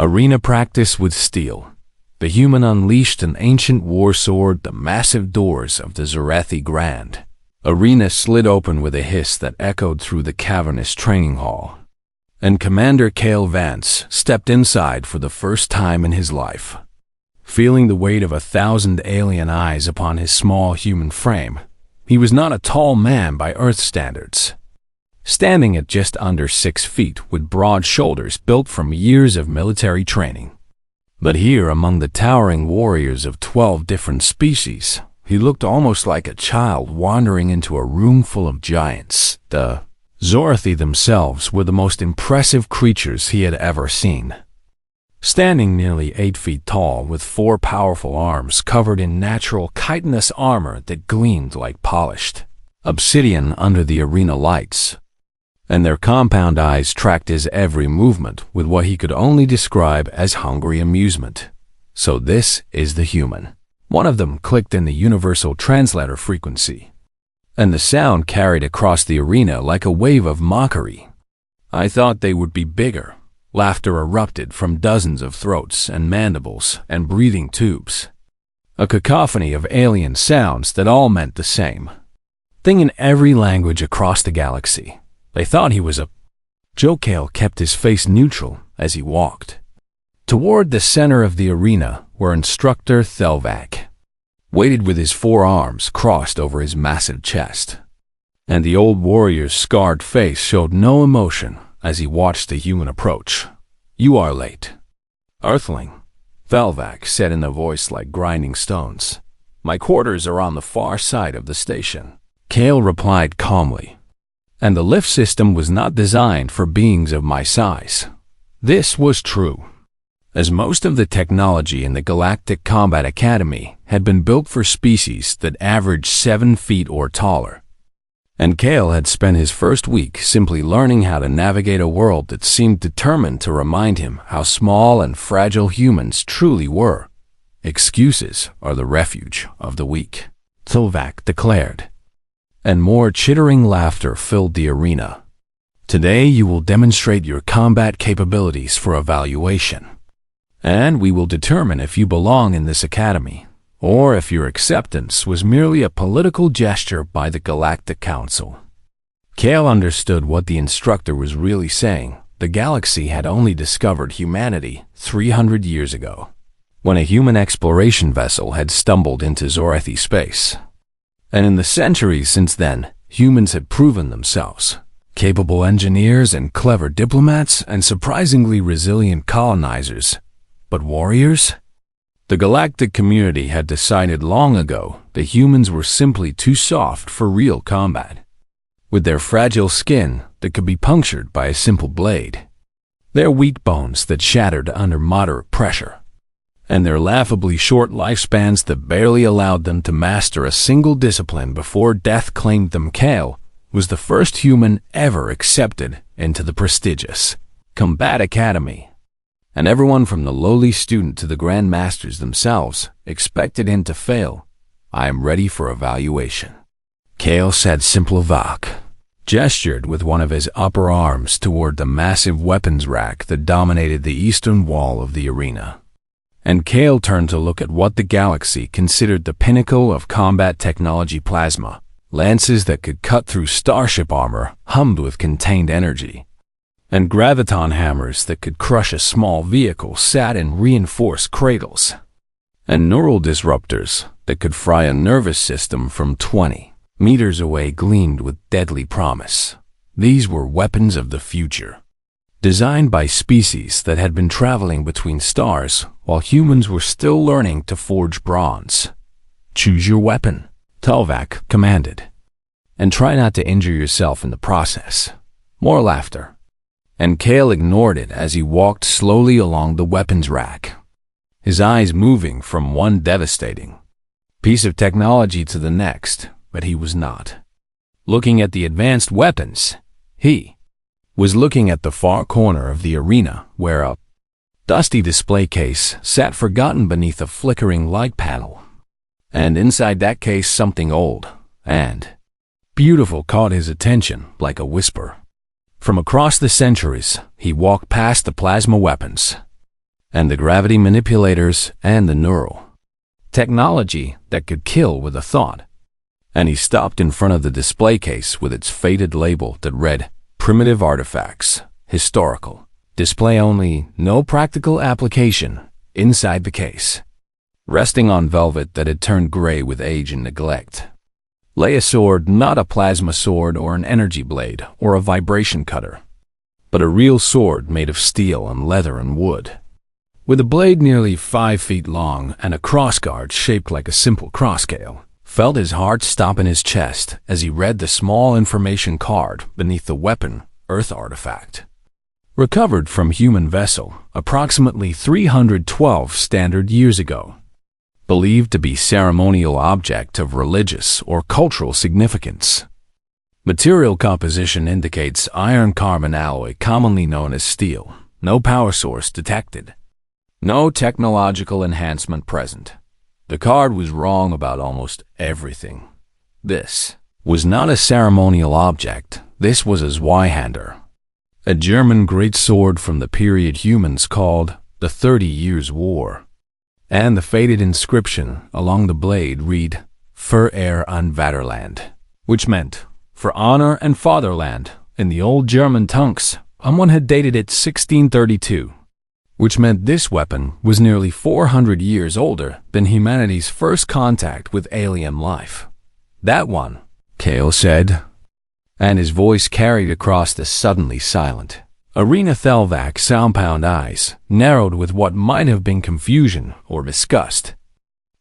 Arena practice with steel. The human unleashed an ancient war sword, the massive doors of the Zorathi Grand. Arena slid open with a hiss that echoed through the cavernous training hall. And Commander Cale Vance stepped inside for the first time in his life. Feeling the weight of 1,000 alien eyes upon his small human frame, he was not a tall man by Earth standards. Standing at just under 6 feet with broad shoulders built from years of military training. But here, among the towering warriors of 12 different species, he looked almost like a child wandering into a room full of giants. The Zorathi themselves were the most impressive creatures he had ever seen. Standing nearly 8 feet tall with 4 powerful arms covered in natural chitinous armor that gleamed like polished obsidian under the arena lights. And their compound eyes tracked his every movement with what he could only describe as hungry amusement. So this is the human. One of them clicked in the universal translator frequency, and the sound carried across the arena like a wave of mockery. I thought they would be bigger. Laughter erupted from dozens of throats and mandibles and breathing tubes. A cacophony of alien sounds that all meant the same thing in every language across the galaxy. They thought he was a... Joe Cale kept his face neutral as he walked toward the center of the arena, where Instructor Thelvac waited with his 4 arms crossed over his massive chest. And the old warrior's scarred face showed no emotion as he watched the human approach. "You are late, Earthling," Thelvac said in a voice like grinding stones. "My quarters are on the far side of the station." Cale replied calmly. And the lift system was not designed for beings of my size. This was true, as most of the technology in the Galactic Combat Academy had been built for species that averaged 7 feet or taller. And Cale had spent his first week simply learning how to navigate a world that seemed determined to remind him how small and fragile humans truly were. "Excuses are the refuge of the weak," Thelvac declared. And more chittering laughter filled the arena. "Today you will demonstrate your combat capabilities for evaluation. And we will determine if you belong in this academy, or if your acceptance was merely a political gesture by the Galactic Council." Cale understood what the instructor was really saying. The galaxy had only discovered humanity 300 years ago, when a human exploration vessel had stumbled into Zorathi space. And in the centuries since then, humans had proven themselves capable engineers and clever diplomats and surprisingly resilient colonizers. But warriors? The galactic community had decided long ago that humans were simply too soft for real combat. With their fragile skin that could be punctured by a simple blade, their weak bones that shattered under moderate pressure, and their laughably short lifespans that barely allowed them to master a single discipline before death claimed them, Cale was the first human ever accepted into the prestigious Combat Academy. And everyone from the lowly student to the Grand Masters themselves expected him to fail. "I am ready for evaluation," Cale said Simplevac, gestured with one of his upper arms toward the massive weapons rack that dominated the eastern wall of the arena. And Cale turned to look at what the galaxy considered the pinnacle of combat technology: plasma, lances that could cut through starship armor hummed with contained energy, and graviton hammers that could crush a small vehicle sat in reinforced cradles, and neural disruptors that could fry a nervous system from 20 meters away gleamed with deadly promise. These were weapons of the future, designed by species that had been traveling between stars while humans were still learning to forge bronze. "Choose your weapon," Thelvac commanded, "and try not to injure yourself in the process." More laughter, and Cale ignored it as he walked slowly along the weapons rack, his eyes moving from one devastating piece of technology to the next. But he was not looking at the advanced weapons. He was looking at the far corner of the arena, where a dusty display case sat forgotten beneath a flickering light panel. And inside that case, something old and beautiful caught his attention like a whisper. From across the centuries, he walked past the plasma weapons, and the gravity manipulators, and the neural technology that could kill with a thought. And he stopped in front of the display case with its faded label that read, "Primitive Artifacts, Historical. Display only, no practical application." Inside the case, resting on velvet that had turned gray with age and neglect, lay a sword, not a plasma sword or an energy blade or a vibration cutter, but a real sword made of steel and leather and wood, with a blade nearly 5 feet long and a crossguard shaped like a simple crosscale. Felt his heart stop in his chest as he read the small information card beneath the weapon, Earth artifact. Recovered from human vessel approximately 312 standard years ago. Believed to be ceremonial object of religious or cultural significance. Material composition indicates iron carbon alloy commonly known as steel. No power source detected. No technological enhancement present. The card was wrong about almost everything. This was not a ceremonial object. This was a Zweihander, a German greatsword from the period humans called the 30 Years' War. And the faded inscription along the blade read, "Für Ehre an Vaterland," which meant, "For honor and fatherland," in the old German tongues. Someone had dated it 1632, which meant this weapon was nearly 400 years older than humanity's first contact with alien life. "That one," Kale said, and his voice carried across the suddenly silent arena. Thelvak's soundbound eyes narrowed with what might have been confusion or disgust,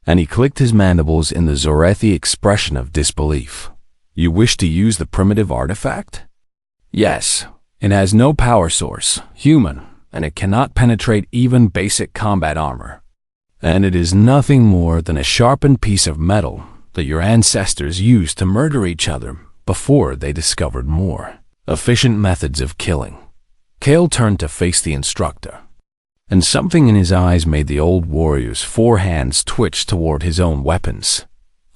and he clicked his mandibles in the Zorethi expression of disbelief. "You wish to use the primitive artifact?" "Yes. It has no power source, human, and it cannot penetrate even basic combat armor. And it is nothing more than a sharpened piece of metal that your ancestors used to murder each other before they discovered more efficient methods of killing." Kale turned to face the instructor, and something in his eyes made the old warrior's 4 hands twitch toward his own weapons.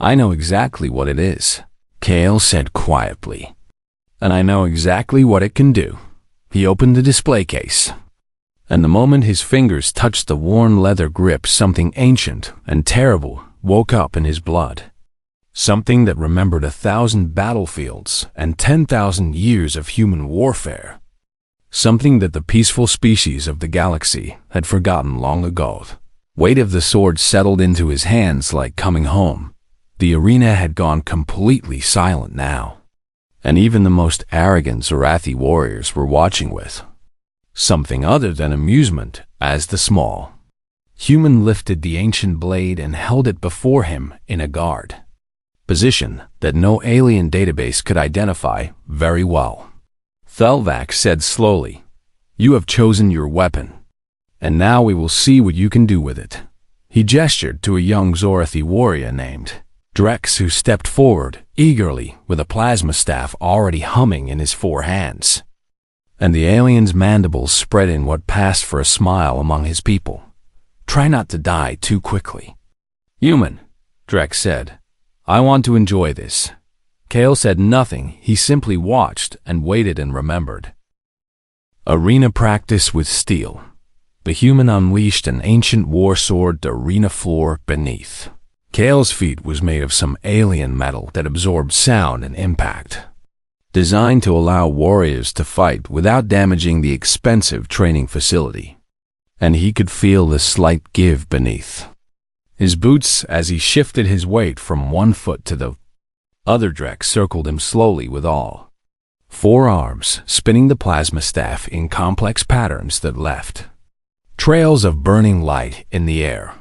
"I know exactly what it is," Kale said quietly, "and I know exactly what it can do." He opened the display case, and the moment his fingers touched the worn leather grip, something ancient and terrible woke up in his blood. Something that remembered 1,000 battlefields and 10,000 years of human warfare. Something that the peaceful species of the galaxy had forgotten long ago. Weight of the sword settled into his hands like coming home. The arena had gone completely silent now, and even the most arrogant Zorathi warriors were watching with something other than amusement as the small human lifted the ancient blade and held it before him in a guard position that no alien database could identify very well. Thelvak said slowly, "You have chosen your weapon, and now we will see what you can do with it." He gestured to a young Zorathi warrior named Drex, who stepped forward eagerly with a plasma staff already humming in his 4 hands. And the alien's mandibles spread in what passed for a smile among his people. "Try not to die too quickly." "Human," Drex said, "I want to enjoy this." Kale said nothing. He simply watched and waited and remembered. Arena practice with steel. The human unleashed an ancient war sword the arena floor beneath. Kale's feet was made of some alien metal that absorbed sound and impact, designed to allow warriors to fight without damaging the expensive training facility. And he could feel the slight give beneath his boots as he shifted his weight from one foot to the other. Drex circled him slowly with all 4 arms, spinning the plasma staff in complex patterns that left trails of burning light in the air.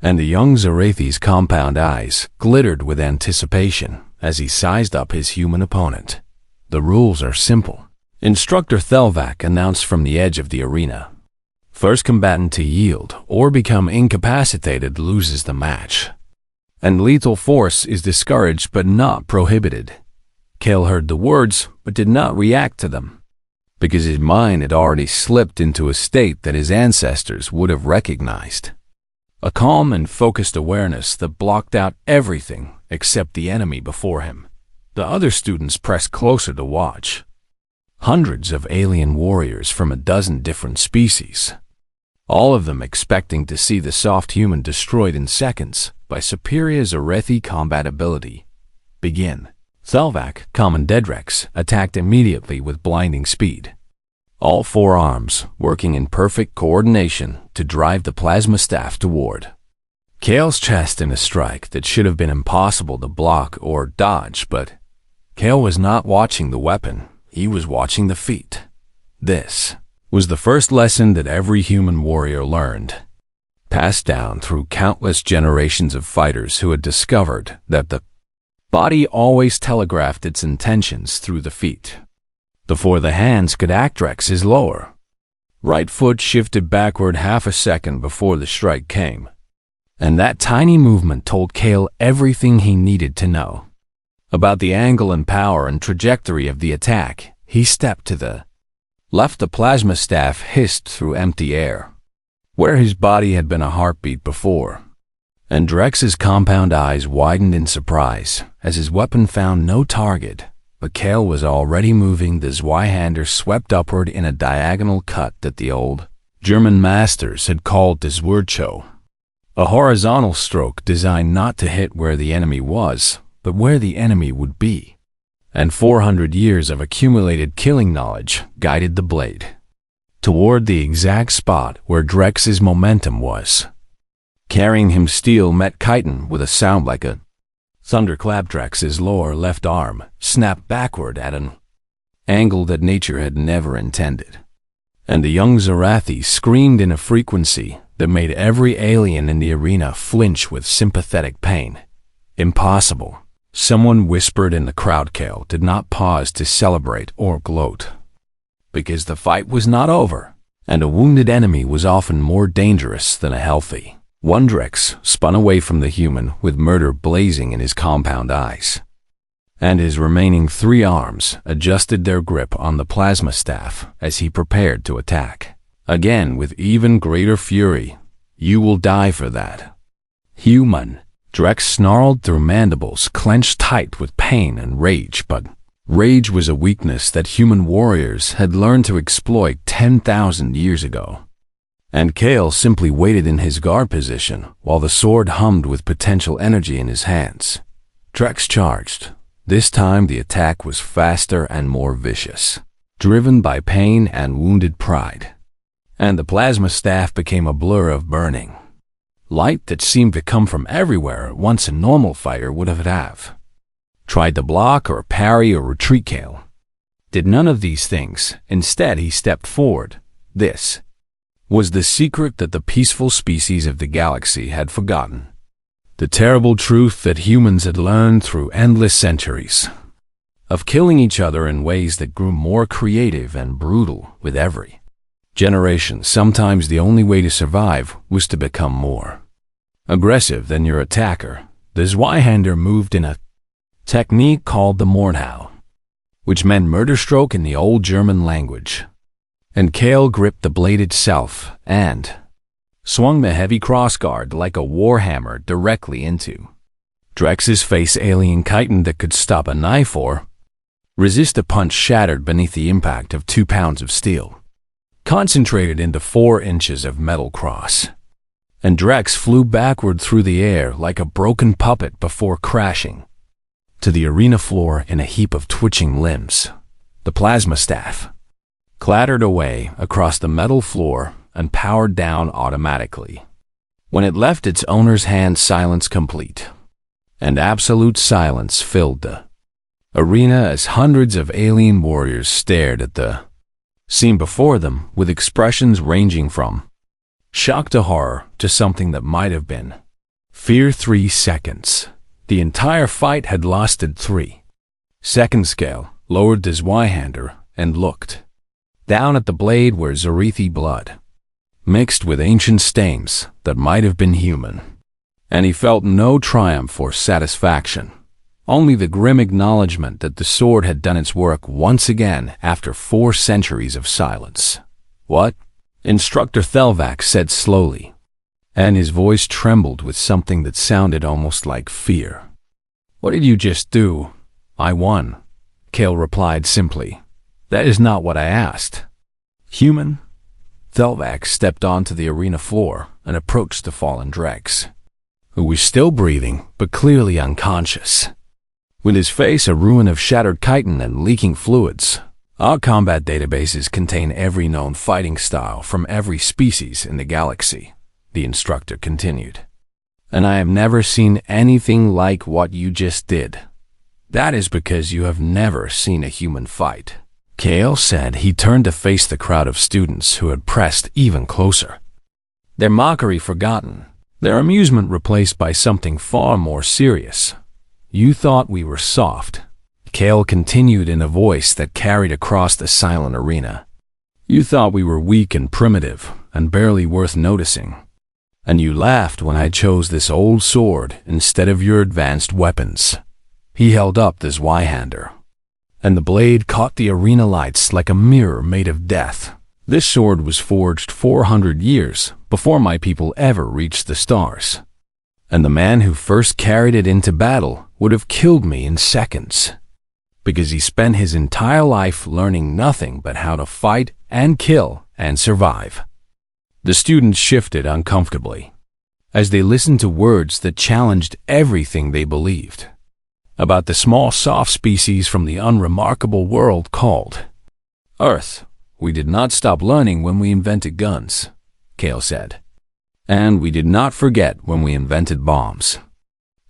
And the young Zorathi's compound eyes glittered with anticipation as he sized up his human opponent. "The rules are simple," Instructor Thelvak announced from the edge of the arena. "First combatant to yield or become incapacitated loses the match. And lethal force is discouraged but not prohibited." Kale heard the words but did not react to them, because his mind had already slipped into a state that his ancestors would have recognized. A calm and focused awareness that blocked out everything except the enemy before him. The other students pressed closer to watch. Hundreds of alien warriors from a dozen different species. all of them expecting to see the soft human destroyed in seconds by superior Zarethi combat ability. Begin. Thelvac, common Deadrex, attacked immediately with blinding speed. All four arms working in perfect coordination to drive the plasma staff toward Kale's chest in a strike that should have been impossible to block or dodge, but Kale was not watching the weapon, he was watching the feat. This was the first lesson that every human warrior learned, passed down through countless generations of fighters who had discovered that the body always telegraphed its intentions through the feet. Before the hands could act, Rex's lower right foot shifted backward half a second before the strike came, and that tiny movement told Kale everything he needed to know about the angle and power and trajectory of the attack. He stepped to the left. The plasma staff hissed through empty air, where his body had been a heartbeat before, and Drex's compound eyes widened in surprise as his weapon found no target. But Kale was already moving. The Zweihander swept upward in a diagonal cut that the old German masters had called the Zwerdchow, a horizontal stroke designed not to hit where the enemy was, but where the enemy would be. And 400 years of accumulated killing knowledge guided the blade toward the exact spot where Drex's momentum was. Carrying him, steel met chitin with a sound like a thunderclap. Drex's lower left arm snapped backward at an angle that nature had never intended, and the young Zarathi screamed in a frequency that made every alien in the arena flinch with sympathetic pain. Impossible, someone whispered in the crowd. Kale did not pause to celebrate or gloat, because the fight was not over, and a wounded enemy was often more dangerous than a healthy one. Drex spun away from the human with murder blazing in his compound eyes, and his remaining three arms adjusted their grip on the plasma staff as he prepared to attack, again with even greater fury. You will die for that, human. Drex snarled through mandibles clenched tight with pain and rage, but rage was a weakness that human warriors had learned to exploit 10,000 years ago. And Kale simply waited in his guard position while the sword hummed with potential energy in his hands. Drex charged. This time the attack was faster and more vicious, driven by pain and wounded pride. And the plasma staff became a blur of burning light that seemed to come from everywhere at once. A normal fighter would have tried to block or parry or retreat. Kale did none of these things. Instead, he stepped forward. This was the secret that the peaceful species of the galaxy had forgotten. The terrible truth that humans had learned through endless centuries of killing each other in ways that grew more creative and brutal with every generation. Sometimes the only way to survive was to become more aggressive than your attacker. The Zweihander moved in a technique called the Mordhau, which meant murder stroke in the old German language. And Kale gripped the blade itself and swung the heavy crossguard like a warhammer directly into Drex's face. Alien chitin that could stop a knife or resist a punch shattered beneath the impact of 2 pounds of steel, concentrated into 4 inches of metal cross. And Drex flew backward through the air like a broken puppet before crashing to the arena floor in a heap of twitching limbs. The plasma staff clattered away across the metal floor and powered down automatically. When it left its owner's hand, silence complete, and absolute silence filled the arena as hundreds of alien warriors stared at the scene before them with expressions ranging from shock to horror to something that might have been fear. 3 seconds. The entire fight had lasted 3 seconds. Kale lowered the Zweihander and looked down at the blade where Zarethi blood mixed with ancient stains that might have been human, and he felt no triumph or satisfaction, only the grim acknowledgement that the sword had done its work once again after 4 centuries of silence. What? Instructor Thelvac said slowly, and his voice trembled with something that sounded almost like fear. What did you just do? I won, Kale replied simply. That is not what I asked. Human? Thelvac stepped onto the arena floor and approached the fallen Drex, who was still breathing but clearly unconscious. With his face a ruin of shattered chitin and leaking fluids, our combat databases contain every known fighting style from every species in the galaxy, the instructor continued. And I have never seen anything like what you just did. That is because you have never seen a human fight. Kale said. He turned to face the crowd of students who had pressed even closer. Their mockery forgotten, their amusement replaced by something far more serious. You thought we were soft, Kale continued in a voice that carried across the silent arena. You thought we were weak and primitive and barely worth noticing. And you laughed when I chose this old sword instead of your advanced weapons. He held up this Y-hander, and the blade caught the arena lights like a mirror made of death. This sword was forged 400 years before my people ever reached the stars. And the man who first carried it into battle would have killed me in seconds, because he spent his entire life learning nothing but how to fight and kill and survive. The students shifted uncomfortably as they listened to words that challenged everything they believed about the small soft species from the unremarkable world called Earth. We did not stop learning when we invented guns, Kale said. And we did not forget when we invented bombs.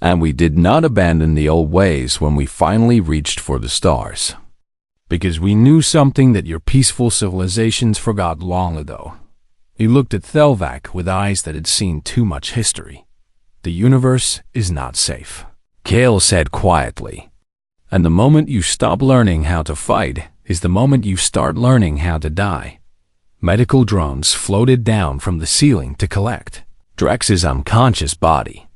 And we did not abandon the old ways when we finally reached for the stars. Because we knew something that your peaceful civilizations forgot long ago. He looked at Thelvac with eyes that had seen too much history. The universe is not safe, Kale said quietly. And the moment you stop learning how to fight is the moment you start learning how to die. Medical drones floated down from the ceiling to collect Drex's unconscious body,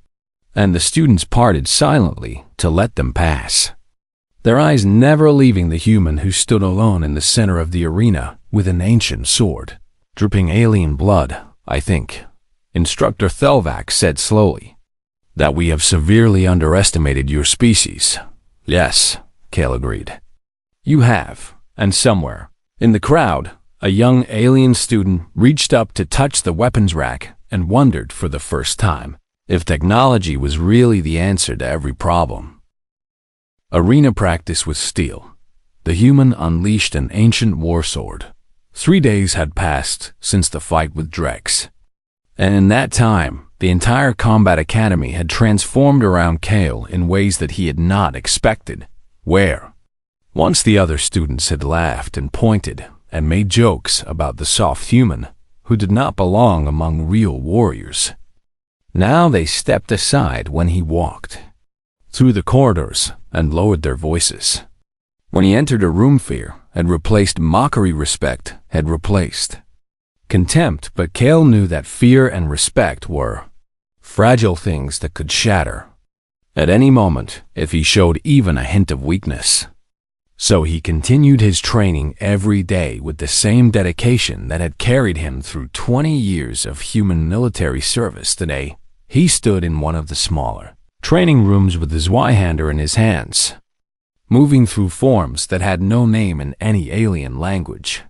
and the students parted silently to let them pass, their eyes never leaving the human who stood alone in the center of the arena with an ancient sword, dripping alien blood. I think, Instructor Thelvac said slowly, that we have severely underestimated your species. Yes, Kale agreed. You have, and somewhere in the crowd, a young alien student reached up to touch the weapons rack and wondered for the first time if technology was really the answer to every problem. Arena practice with steel. The human unleashed an ancient war sword. 3 days had passed since the fight with Drex, and in that time, the entire combat academy had transformed around Kale in ways that he had not expected. Once the other students had laughed and pointed and made jokes about the soft human who did not belong among real warriors. Now they stepped aside when he walked through the corridors and lowered their voices. When he entered a room, fear had replaced mockery, respect had replaced contempt, but Kale knew that fear and respect were fragile things that could shatter at any moment if he showed even a hint of weakness. So he continued his training every day with the same dedication that had carried him through 20 years of human military service. Today, he stood in one of the smaller training rooms with his Y-hander in his hands, moving through forms that had no name in any alien language.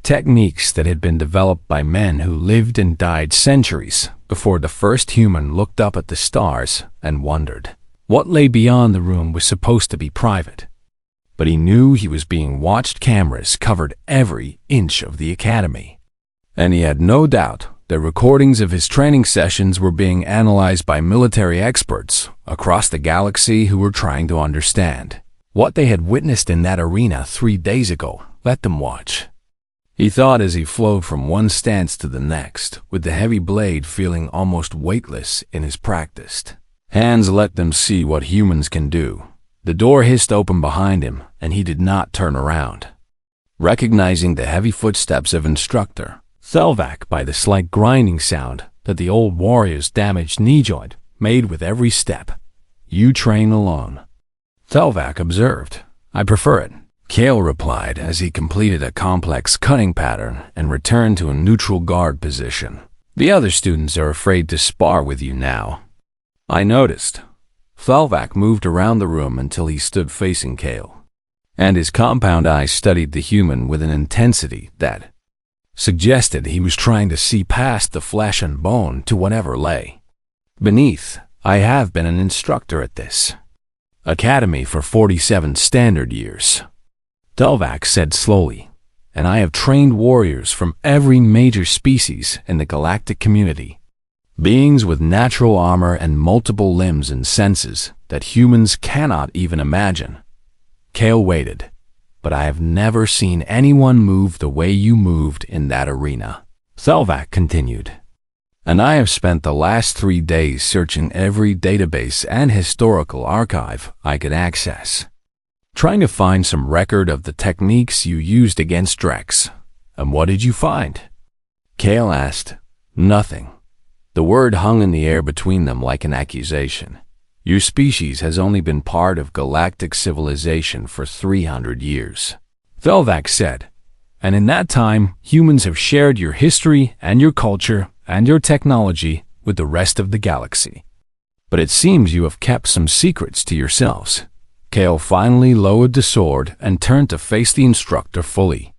Techniques that had been developed by men who lived and died centuries before the first human looked up at the stars and wondered. What lay beyond the room was supposed to be private, but he knew he was being watched. Cameras covered every inch of the academy, and he had no doubt that recordings of his training sessions were being analyzed by military experts across the galaxy who were trying to understand what they had witnessed in that arena 3 days ago. Let them watch, he thought as he flowed from one stance to the next, with the heavy blade feeling almost weightless in his practiced hands. Let them see what humans can do. The door hissed open behind him, and he did not turn around, recognizing the heavy footsteps of Instructor Thelvac by the slight grinding sound that the old warrior's damaged knee joint made with every step. You train alone, Thelvac observed. I prefer it, Kale replied as he completed a complex cutting pattern and returned to a neutral guard position. The other students are afraid to spar with you now, I noticed. Thelvac moved around the room until he stood facing Kale, and his compound eyes studied the human with an intensity that suggested he was trying to see past the flesh and bone to whatever lay beneath. I have been an instructor at this academy for 47 standard years, Delvac said slowly, and I have trained warriors from every major species in the galactic community. Beings with natural armor and multiple limbs and senses that humans cannot even imagine. Kale waited, but I have never seen anyone move the way you moved in that arena, Thelvac continued. And I have spent the last 3 days searching every database and historical archive I could access, trying to find some record of the techniques you used against Drex. And what did you find? Kale asked. Nothing. The word hung in the air between them like an accusation. Your species has only been part of galactic civilization for 300 years, Thelvac said. And in that time, humans have shared your history and your culture and your technology with the rest of the galaxy. But it seems you have kept some secrets to yourselves. Kale finally lowered the sword and turned to face the instructor fully.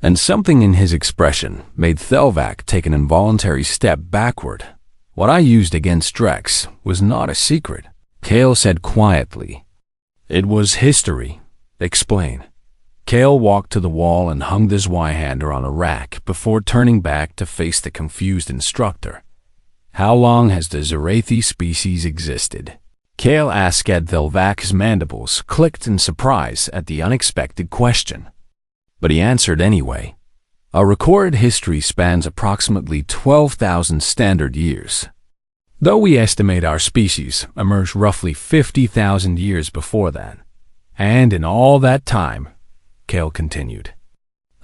And something in his expression made Thelvac take an involuntary step backward. What I used against Drex was not a secret, Kale said quietly. It was history. Explain. Kale walked to the wall and hung the Zweihander on a rack before turning back to face the confused instructor. How long has the Zerathi species existed? Kale asked. Thelvac's mandibles clicked in surprise at the unexpected question. But he answered anyway. Our recorded history spans approximately 12,000 standard years, though we estimate our species emerged roughly 50,000 years before that. And in all that time, Kale continued,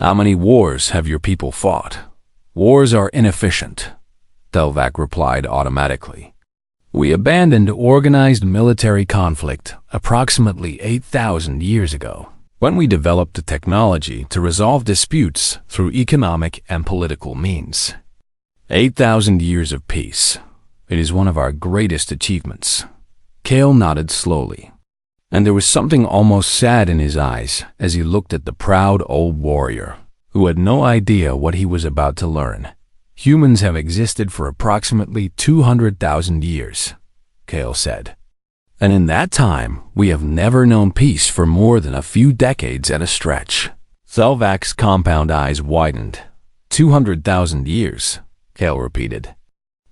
how many wars have your people fought? Wars are inefficient, Thelvac replied automatically. We abandoned organized military conflict approximately 8,000 years ago, when we developed the technology to resolve disputes through economic and political means. 8,000 years of peace. It is one of our greatest achievements. Kale nodded slowly, and there was something almost sad in his eyes as he looked at the proud old warrior, who had no idea what he was about to learn. Humans have existed for approximately 200,000 years, Kale said. And in that time, we have never known peace for more than a few decades at a stretch. Thelvac's compound eyes widened. 200,000 years, Kale repeated.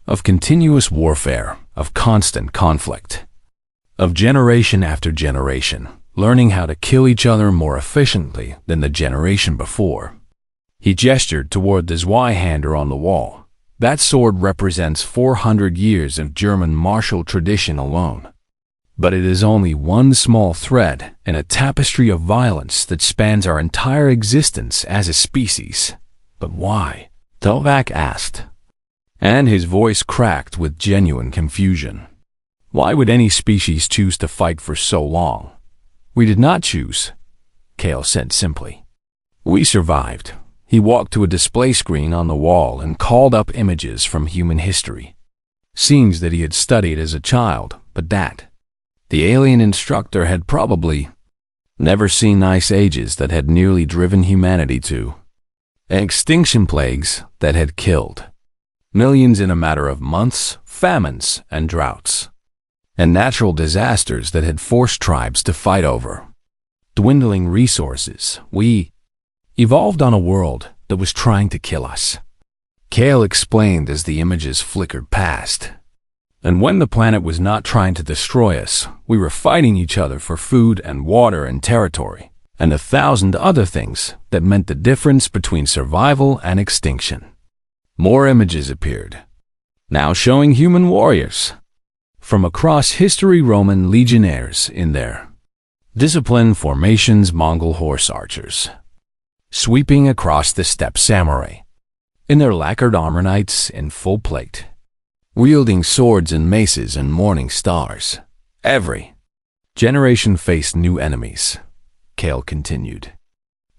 Of continuous warfare, of constant conflict, of generation after generation, learning how to kill each other more efficiently than the generation before. He gestured toward the Zweihander on the wall. That sword represents 400 years of German martial tradition alone. But it is only one small thread in a tapestry of violence that spans our entire existence as a species. But why? Thelvac asked, and his voice cracked with genuine confusion. Why would any species choose to fight for so long? We did not choose, Kale said simply. We survived. He walked to a display screen on the wall and called up images from human history. Scenes that he had studied as a child, but that the alien instructor had probably never seen ice ages that had nearly driven humanity to extinction, plagues that had killed millions in a matter of months, famines and droughts, and natural disasters that had forced tribes to fight over dwindling resources. We evolved on a world that was trying to kill us, Kale explained as the images flickered past. And when the planet was not trying to destroy us, we were fighting each other for food and water and territory, and 1,000 other things that meant the difference between survival and extinction. More images appeared, now showing human warriors from across history, Roman legionnaires in their discipline formations, Mongol horse archers sweeping across the steppe, samurai in their lacquered armor, knights in full plate, wielding swords and maces and morning stars. Every generation faced new enemies, Kale continued.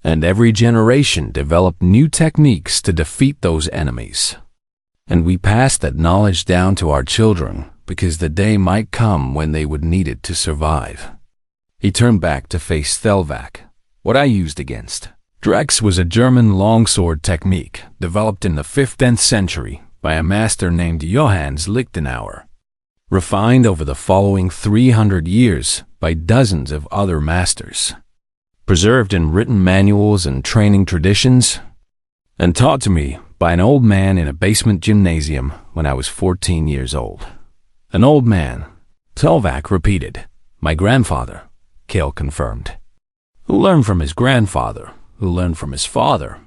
And every generation developed new techniques to defeat those enemies. And we passed that knowledge down to our children because the day might come when they would need it to survive. He turned back to face Thelvac. What I used against Drex was a German longsword technique developed in the 15th century by a master named Johannes Lichtenauer, refined over the following 300 years by dozens of other masters, preserved in written manuals and training traditions, and taught to me by an old man in a basement gymnasium when I was 14 years old. An old man, Telvac repeated. My grandfather, Cale confirmed. Who learned from his grandfather, who learned from his father,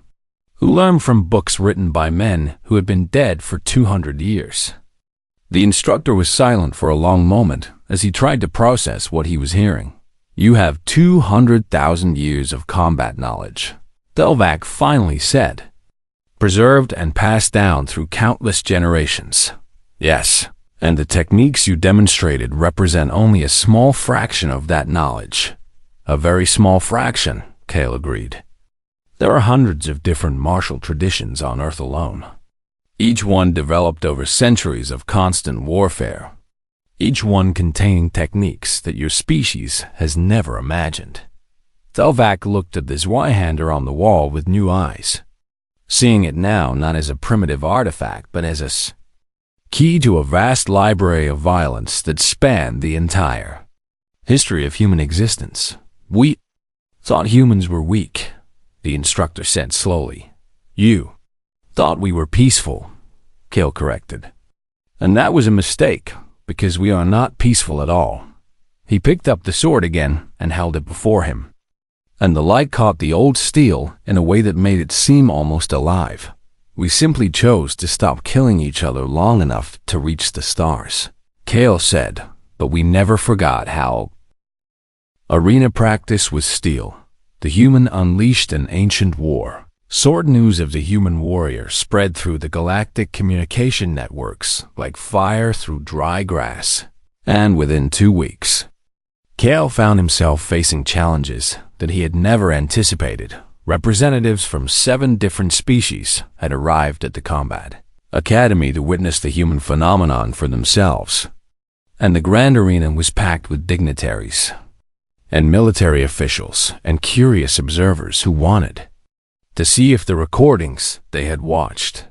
who learned from books written by men who had been dead for 200 years. The instructor was silent for a long moment as he tried to process what he was hearing. You have 200,000 years of combat knowledge, Telvac finally said, preserved and passed down through countless generations. Yes, and the techniques you demonstrated represent only a small fraction of that knowledge. A very small fraction, Cale agreed. There are hundreds of different martial traditions on Earth alone, each one developed over centuries of constant warfare, each one containing techniques that your species has never imagined. Telvac looked at the Zweihander on the wall with new eyes, seeing it now not as a primitive artifact but as a key to a vast library of violence that spanned the entire history of human existence. We thought humans were weak, the instructor said slowly. You thought we were peaceful, Cale corrected. And that was a mistake, because we are not peaceful at all. He picked up the sword again and held it before him, and the light caught the old steel in a way that made it seem almost alive. We simply chose to stop killing each other long enough to reach the stars, Cale said, but we never forgot how arena practice with steel. The human unleashed an ancient war. Sword news of the human warrior spread through the galactic communication networks like fire through dry grass. And within 2 weeks, Cale found himself facing challenges that he had never anticipated. Representatives from 7 different species had arrived at the combat academy to witness the human phenomenon for themselves, and the grand arena was packed with dignitaries and military officials and curious observers who wanted to see if the recordings they had watched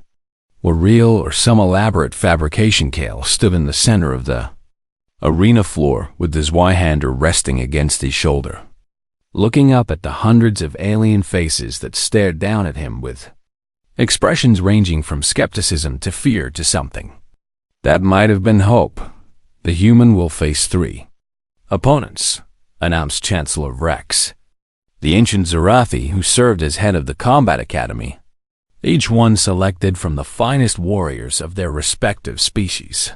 were real or some elaborate fabrication. Cale stood in the center of the arena floor with his Zweihander resting against his shoulder, looking up at the hundreds of alien faces that stared down at him with expressions ranging from skepticism to fear to something that might have been hope. The human will face 3 opponents, announced Chancellor Rex, the ancient Zerathi who served as head of the Combat Academy, each one selected from the finest warriors of their respective species.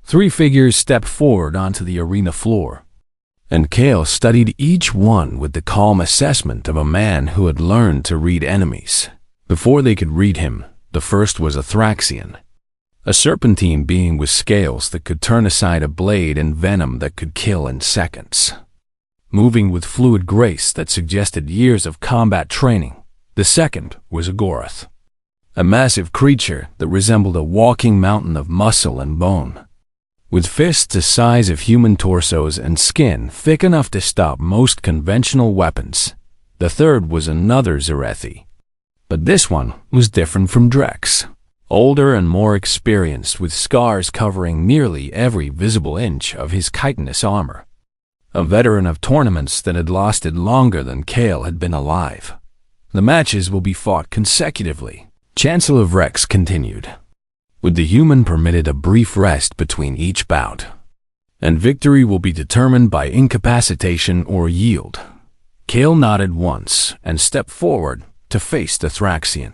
3 figures stepped forward onto the arena floor, and Cale studied each one with the calm assessment of a man who had learned to read enemies before they could read him. The first was a Thraxian, a serpentine being with scales that could turn aside a blade and venom that could kill in seconds, moving with fluid grace that suggested years of combat training. The second was a Gorath, a massive creature that resembled a walking mountain of muscle and bone, with fists the size of human torsos and skin thick enough to stop most conventional weapons. The third was another Zerathi, but this one was different from Drex, older and more experienced, with scars covering nearly every visible inch of his chitinous armor. A veteran of tournaments that had lasted longer than Cale had been alive. The matches will be fought consecutively, Chancellor Rex continued, with the human permitted a brief rest between each bout, and victory will be determined by incapacitation or yield. Cale nodded once and stepped forward to face the Thraxian,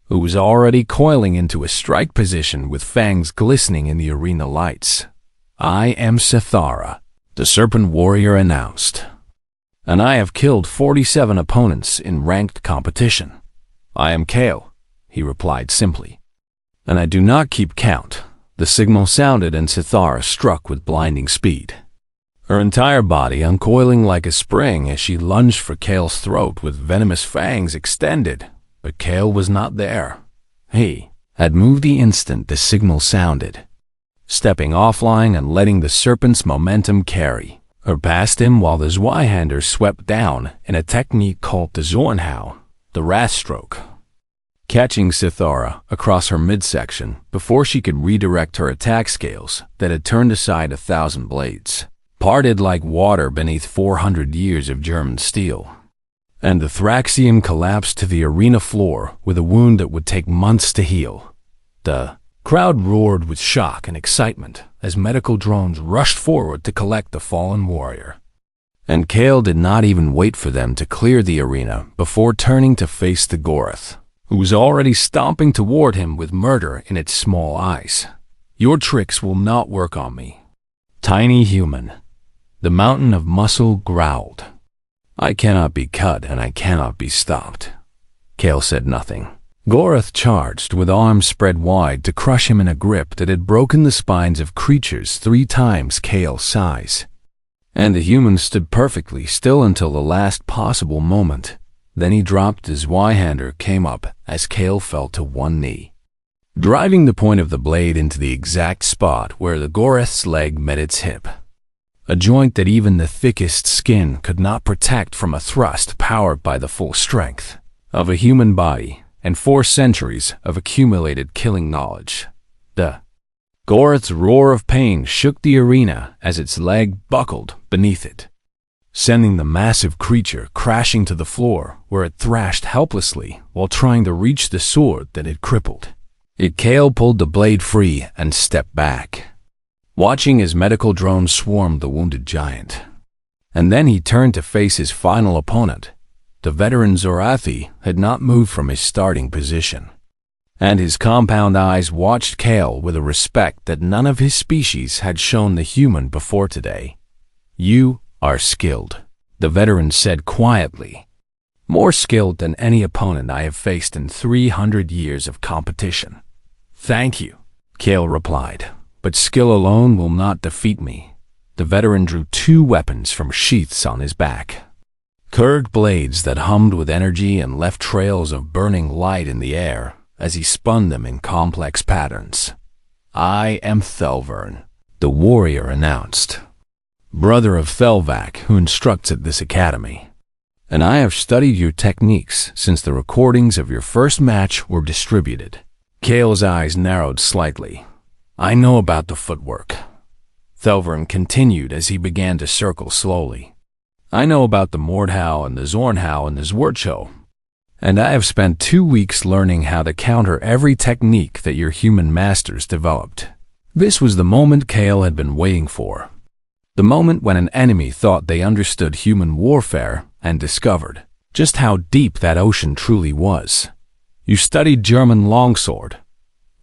who was already coiling into a strike position with fangs glistening in the arena lights. I am Sethara, the Serpent Warrior announced, and I have killed 47 opponents in ranked competition. I am Cale, he replied simply, and I do not keep count. The signal sounded and Sethara struck with blinding speed, her entire body uncoiling like a spring as she lunged for Cale's throat with venomous fangs extended. But Cale was not there. He had moved the instant the signal sounded, stepping offline and letting the serpent's momentum carry her past him while the Zweihander swept down in a technique called the Zornhau. the wrath stroke, catching Sithara across her midsection before she could redirect her attack scales that had turned aside 1,000 blades, parted like water beneath 400 years of German steel. And the Thraxium collapsed to the arena floor with a wound that would take months to heal. The crowd roared with shock and excitement as medical drones rushed forward to collect the fallen warrior. And Kale did not even wait for them to clear the arena before turning to face the Goroth, who was already stomping toward him with murder in its small eyes. "Your tricks will not work on me, tiny human." The mountain of muscle growled. "I cannot be cut and I cannot be stopped." Kale said nothing. Goroth charged with arms spread wide to crush him in a grip that had broken the spines of creatures 3 times Kale's size. And the human stood perfectly still until the last possible moment. Then he dropped as Y-hander came up as Kale fell to one knee, driving the point of the blade into the exact spot where the Goroth's leg met its hip, a joint that even the thickest skin could not protect from a thrust powered by the full strength of a human body and 4 centuries of accumulated killing knowledge. The Goroth's roar of pain shook the arena as its leg buckled beneath it, sending the massive creature crashing to the floor where it thrashed helplessly while trying to reach the sword that had crippled it. Kale pulled the blade free and stepped back, watching as medical drones swarmed the wounded giant. And then he turned to face his final opponent. The veteran Zorathi had not moved from his starting position, and his compound eyes watched Kale with a respect that none of his species had shown the human before today. "You are skilled," the veteran said quietly. "More skilled than any opponent I have faced in 300 years of competition." "Thank you," Kale replied, "but skill alone will not defeat me." The veteran drew 2 weapons from sheaths on his back, curved blades that hummed with energy and left trails of burning light in the air as he spun them in complex patterns. "I am Thelvern," the warrior announced, "brother of Thelvac, who instructs at this academy. And I have studied your techniques since the recordings of your first match were distributed." Kale's eyes narrowed slightly. "I know about the footwork," Thelvern continued as he began to circle slowly. "I know about the Mordhau and the Zornhau and the Zwercho. And I have spent 2 weeks learning how to counter every technique that your human masters developed." This was the moment Kale had been waiting for. The moment when an enemy thought they understood human warfare and discovered just how deep that ocean truly was. "You studied German longsword,"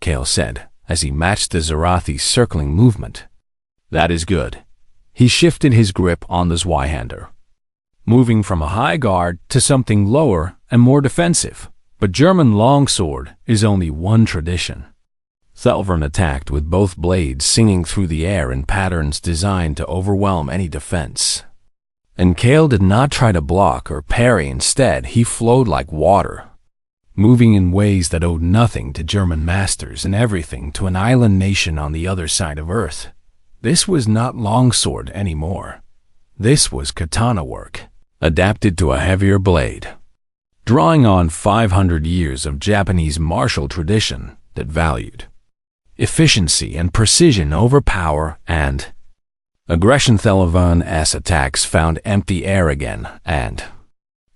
Kale said as he matched the Zorathi's circling movement. "That is good." He shifted his grip on the Zweihander, moving from a high guard to something lower and more defensive. But German longsword is only one tradition. Thelvern attacked with both blades singing through the air in patterns designed to overwhelm any defense. And Kale did not try to block or parry. Instead, he flowed like water, moving in ways that owed nothing to German masters and everything to an island nation on the other side of Earth. This was not longsword anymore. This was katana work, adapted to a heavier blade, drawing on 500 years of Japanese martial tradition that valued efficiency and precision over power and aggression. Thelvern's attacks found empty air again and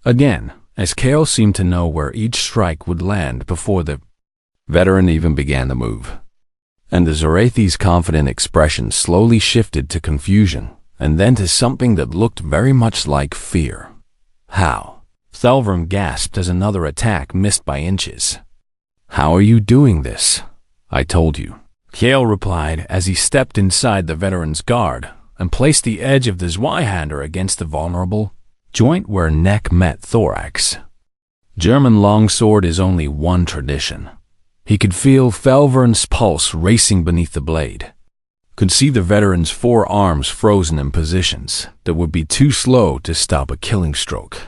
again, as Kale seemed to know where each strike would land before the veteran even began to move. And the Zorathi's confident expression slowly shifted to confusion, and then to something that looked very much like fear. "How?" Thelvern gasped as another attack missed by inches. "How are you doing this?" "I told you," Kale replied as he stepped inside the veteran's guard and placed the edge of the Zweihander against the vulnerable joint where neck met thorax. "German longsword is only one tradition." He could feel Thelvern's pulse racing beneath the blade, could see the veteran's 4 arms frozen in positions that would be too slow to stop a killing stroke.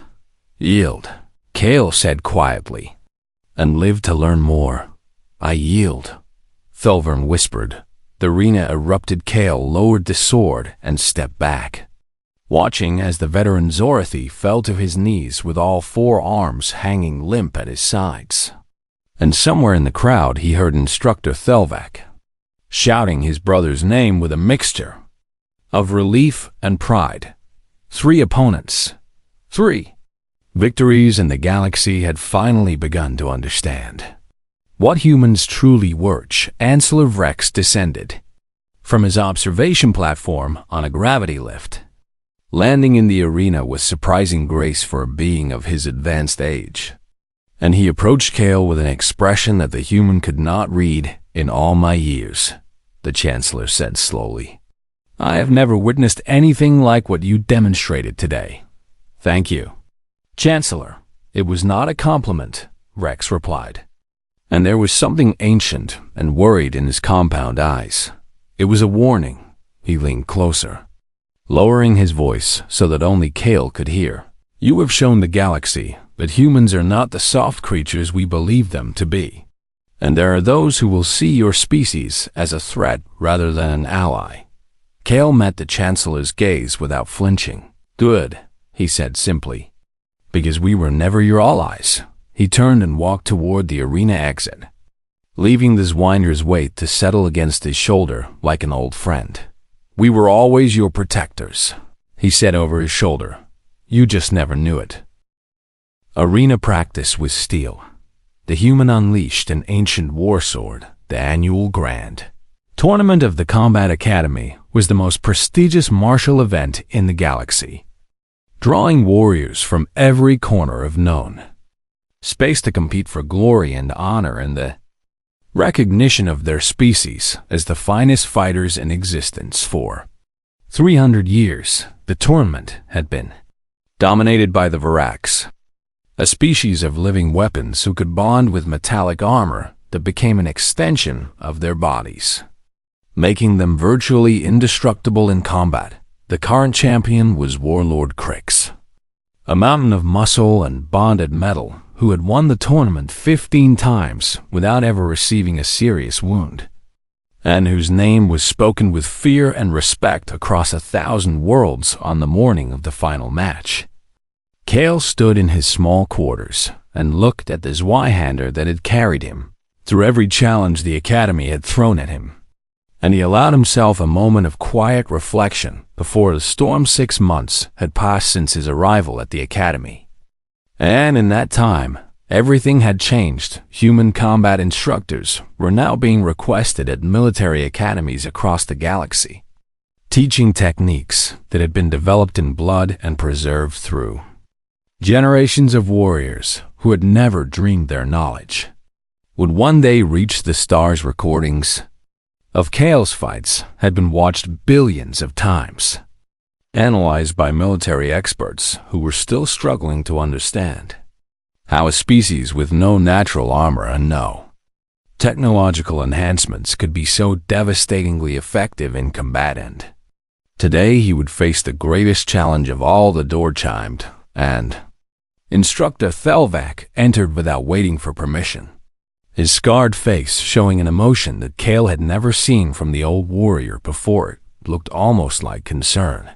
"Yield," Kale said quietly, "and live to learn more." "I yield," Thelvern whispered. The arena erupted. Kale lowered the sword and stepped back, watching as the veteran Zorathy fell to his knees with all four arms hanging limp at his sides. And somewhere in the crowd he heard Instructor Thelvac shouting his brother's name with a mixture of relief and pride. 3 opponents. 3 victories, and the galaxy had finally begun to understand what humans truly were. Chancellor Vrex descended from his observation platform on a gravity lift, landing in the arena with surprising grace for a being of his advanced age. And he approached Kale with an expression that the human could not read. In all my years, the Chancellor said slowly, I have never witnessed anything like what you demonstrated today. Thank you. Chancellor, it was not a compliment, Rex replied. And there was something ancient and worried in his compound eyes. It was a warning. He leaned closer, lowering his voice so that only Kale could hear. You have shown the galaxy that humans are not the soft creatures we believe them to be. And there are those who will see your species as a threat rather than an ally. Kale met the Chancellor's gaze without flinching. Good, he said simply. Because we were never your allies. He turned and walked toward the arena exit, leaving the Zwinder's weight to settle against his shoulder like an old friend. We were always your protectors, he said over his shoulder. You just never knew it. Arena practice with steel. The human unleashed an ancient war sword. The annual Grand Tournament of the Combat Academy was the most prestigious martial event in the galaxy, drawing warriors from every corner of known space to compete for glory and honor and the recognition of their species as the finest fighters in existence. For 300 years, the tournament had been dominated by the Varax, a species of living weapons who could bond with metallic armor that became an extension of their bodies, making them virtually indestructible in combat. The current champion was Warlord Crix, a mountain of muscle and bonded metal who had won the tournament 15 times without ever receiving a serious wound, and whose name was spoken with fear and respect across 1,000 worlds on the morning of the final match. Kale stood in his small quarters and looked at the Zweihander that had carried him through every challenge the Academy had thrown at him, and he allowed himself a moment of quiet reflection before the storm. 6 months had passed since his arrival at the Academy. And in that time, everything had changed. Human combat instructors were now being requested at military academies across the galaxy, teaching techniques that had been developed in blood and preserved through generations of warriors who had never dreamed their knowledge would one day reach the stars. Recordings of Kale's fights had been watched billions of times, analyzed by military experts who were still struggling to understand how a species with no natural armor and no technological enhancements could be so devastatingly effective in combat. And today he would face the greatest challenge of all. The door chimed, and Instructor Thelvac entered without waiting for permission, his scarred face showing an emotion that Kale had never seen from the old warrior before. It looked almost like concern.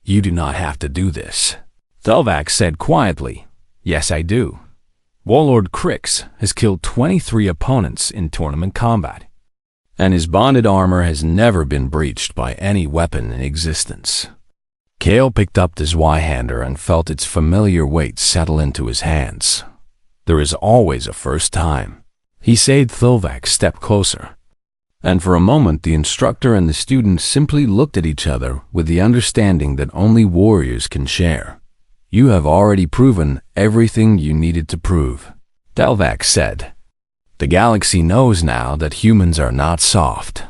You do not have to do this, Thelvac said quietly. Yes, I do. Warlord Crix has killed 23 opponents in tournament combat, and his bonded armor has never been breached by any weapon in existence. Kale picked up the Zweihander and felt its familiar weight settle into his hands. There is always a first time, he said. Thelvac stepped closer, and for a moment the instructor and the student simply looked at each other with the understanding that only warriors can share. You have already proven everything you needed to prove, Thelvac said. The galaxy knows now that humans are not soft,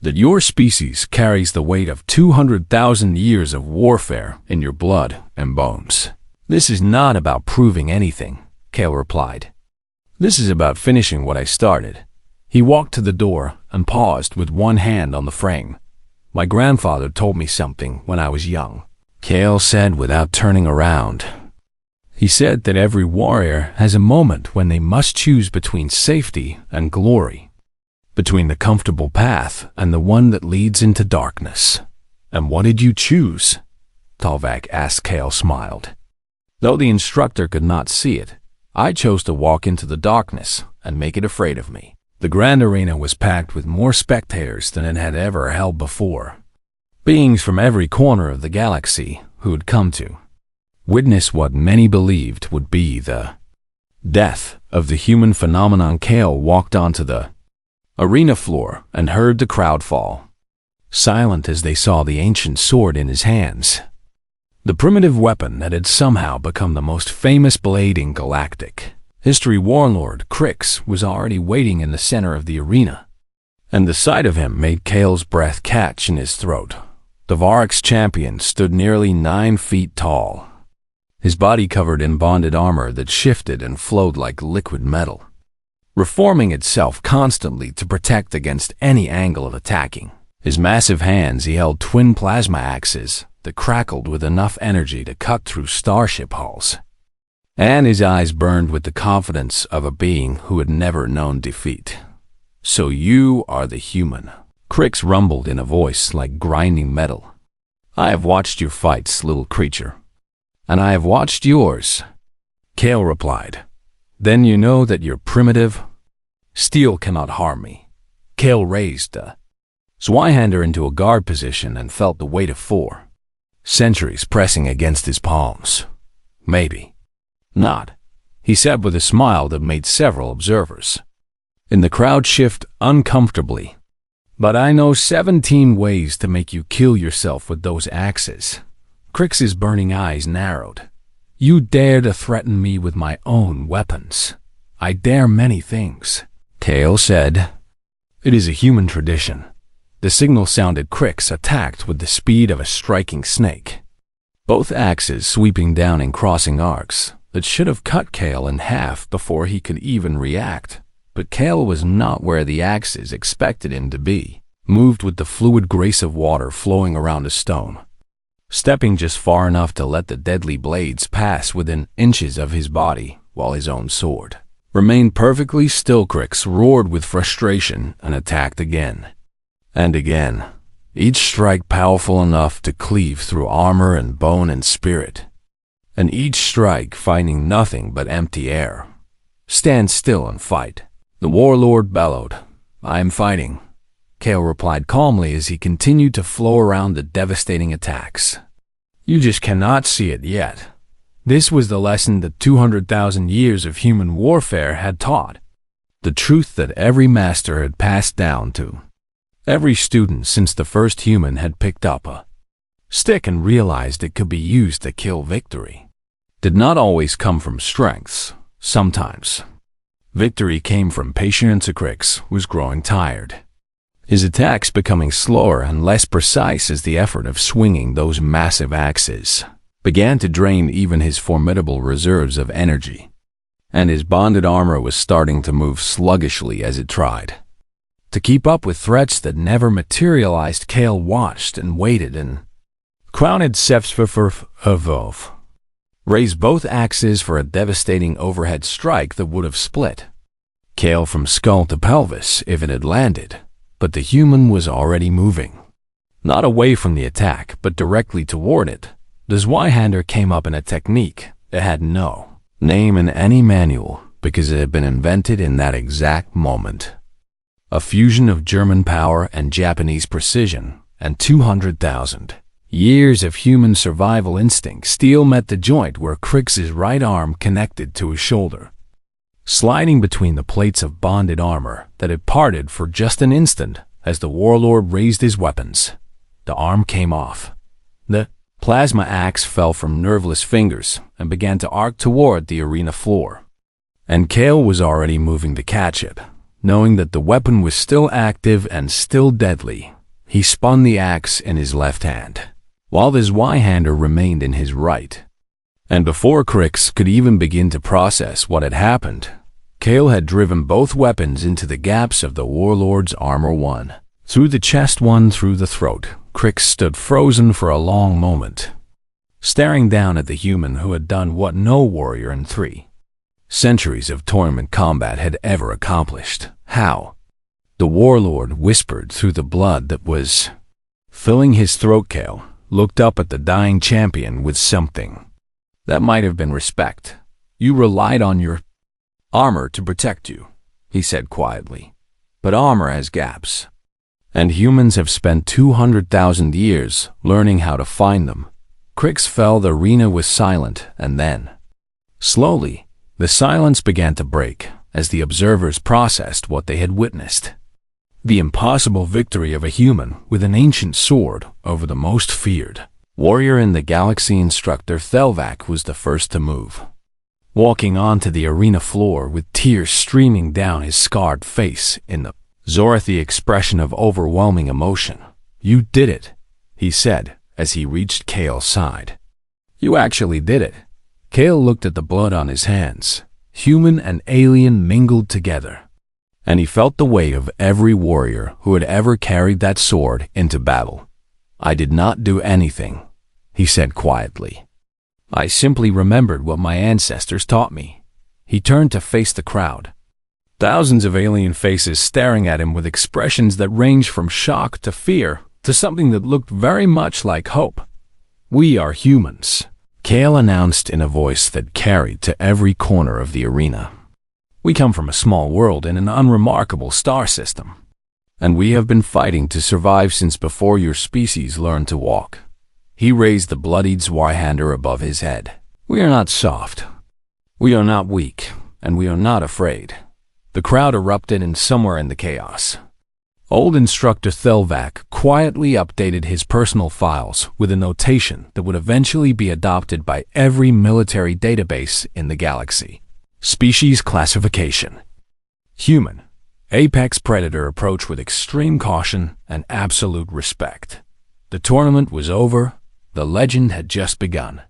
that your species carries the weight of 200,000 years of warfare in your blood and bones. This is not about proving anything, Kale replied. This is about finishing what I started. He walked to the door and paused with one hand on the frame. My grandfather told me something when I was young, Kale said without turning around. He said that every warrior has a moment when they must choose between safety and glory, between the comfortable path and the one that leads into darkness. And what did you choose? Talvak asked. Kale smiled. Though the instructor could not see it, I chose to walk into the darkness and make it afraid of me. The grand arena was packed with more spectators than it had ever held before. Beings from every corner of the galaxy who had come to witness what many believed would be the death of the human phenomenon. Kale walked onto the arena floor and heard the crowd fall silent as they saw the ancient sword in his hands. The primitive weapon that had somehow become the most famous blade in galactic history. Warlord Crix was already waiting in the center of the arena, and the sight of him made Kale's breath catch in his throat. The Varrock's champion stood nearly 9 feet tall, his body covered in bonded armor that shifted and flowed like liquid metal, reforming itself constantly to protect against any angle of attacking. His massive hands he held twin plasma axes that crackled with enough energy to cut through starship hulls, and his eyes burned with the confidence of a being who had never known defeat. "So you are the human," Crix rumbled in a voice like grinding metal. "I have watched your fights, little creature, and I have watched yours," Kale replied. "Then you know that you're primitive. Steel cannot harm me." Kale raised the Zweihander into a guard position and felt the weight of 4 centuries pressing against his palms. "Maybe not," he said with a smile that made several observers in the crowd shift uncomfortably. "But I know 17 ways to make you kill yourself with those axes." Crix's burning eyes narrowed. "You dare to threaten me with my own weapons." "I dare many things," Kale said. "It is a human tradition." The signal sounded. Crix attacked with the speed of a striking snake, both axes sweeping down in crossing arcs that should have cut Kale in half before he could even react. But Kale was not where the axes expected him to be, moved with the fluid grace of water flowing around a stone, stepping just far enough to let the deadly blades pass within inches of his body while his own sword remained perfectly still. Crix roared with frustration and attacked again and again, each strike powerful enough to cleave through armor and bone and spirit, and each strike finding nothing but empty air. "Stand still and fight," the warlord bellowed. "I am fighting," Kale replied calmly as he continued to flow around the devastating attacks. "You just cannot see it yet." This was the lesson that 200,000 years of human warfare had taught, the truth that every master had passed down to every student since the first human had picked up a stick and realized it could be used to kill. Victory did not always come from strengths. Sometimes victory came from patience. Crix was growing tired, his attacks becoming slower and less precise as the effort of swinging those massive axes began to drain even his formidable reserves of energy, and his bonded armor was starting to move sluggishly as it tried to keep up with threats that never materialized. Kale watched and waited, and crowned Sefsfurfurvov raised both axes for a devastating overhead strike that would have split Kale from skull to pelvis if it had landed. But the human was already moving, not away from the attack, but directly toward it. The Zweihander came up in a technique that had no name in any manual because it had been invented in that exact moment. A fusion of German power and Japanese precision, and 200,000 years of human survival instinct. Steel met the joint where Crix's right arm connected to his shoulder, sliding between the plates of bonded armor that had parted for just an instant as the warlord raised his weapons. The arm came off. The plasma axe fell from nerveless fingers and began to arc toward the arena floor, and Kale was already moving to catch it. Knowing that the weapon was still active and still deadly, he spun the axe in his left hand, while the Zweihander remained in his right. And before Crix could even begin to process what had happened, Kale had driven both weapons into the gaps of the warlord's armor, one through the chest, one through the throat. Crix stood frozen for a long moment, staring down at the human who had done what no warrior in 3 centuries of tournament combat had ever accomplished. "How?" the warlord whispered through the blood that was filling his throat. Kale looked up at the dying champion with something that might have been respect. "You relied on your armor to protect you," he said quietly. "But armor has gaps. And humans have spent 200,000 years learning how to find them." Crix fell. The arena was silent, and then, slowly, the silence began to break as the observers processed what they had witnessed. The impossible victory of a human with an ancient sword over the most feared warrior in the galaxy. Instructor Thelvac was the first to move, walking onto the arena floor with tears streaming down his scarred face in the Zorathi expression of overwhelming emotion. "You did it," he said as he reached Kale's side. "You actually did it." Kale looked at the blood on his hands. Human and alien mingled together, and he felt the weight of every warrior who had ever carried that sword into battle. "I did not do anything," he said quietly. "I simply remembered what my ancestors taught me." He turned to face the crowd. Thousands of alien faces staring at him with expressions that ranged from shock to fear to something that looked very much like hope. "We are humans," Kale announced in a voice that carried to every corner of the arena. "We come from a small world in an unremarkable star system, and we have been fighting to survive since before your species learned to walk." He raised the bloodied Zweihander above his head. "We are not soft. We are not weak, and we are not afraid." The crowd erupted, and somewhere in the chaos, old Instructor Thelvac quietly updated his personal files with a notation that would eventually be adopted by every military database in the galaxy. Species classification: human. Apex predator. Approach with extreme caution and absolute respect. The tournament was over. The legend had just begun.